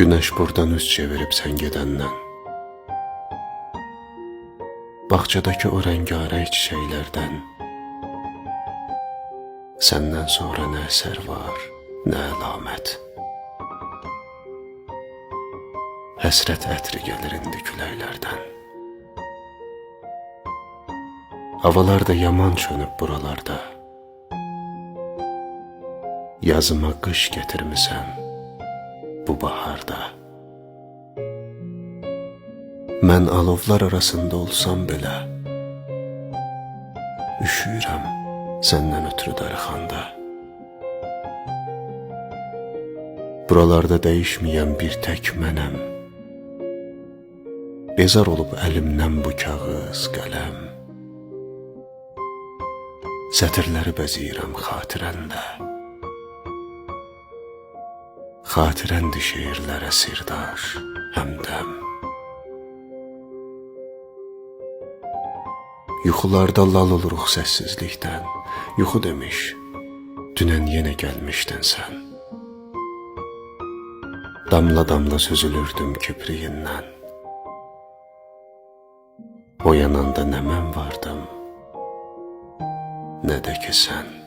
Güneş buradan üz çevirib sən gedəndən, bağçadakı o rəngarəng çiçəklərdən, səndən sonra nə əsər var, nə əlamət. Həsrət ətri gəlir indi küləklərdən. Havalar da yaman çönüb buralarda. Yazıma qış getirmisən bu baharda. Mən alovlar arasında olsam belə, üşüyürəm səndən ötürü darıxanda. Buralarda dəyişməyən bir tək mənəm. Bezar olub əlimdən bu kağız, qələm. Sətirləri bəzəyirəm xatirənlə. Xatirəndir şeirlərə sirdaş, həmdəm. Yuxularda lal oluruq səssizlikdən. Yuxu demiş, dünən yenə gəlmişdin sən. Damla damla süzülürdüm kipriyindən. Oyananda nə mən vardım, nə də ki sən.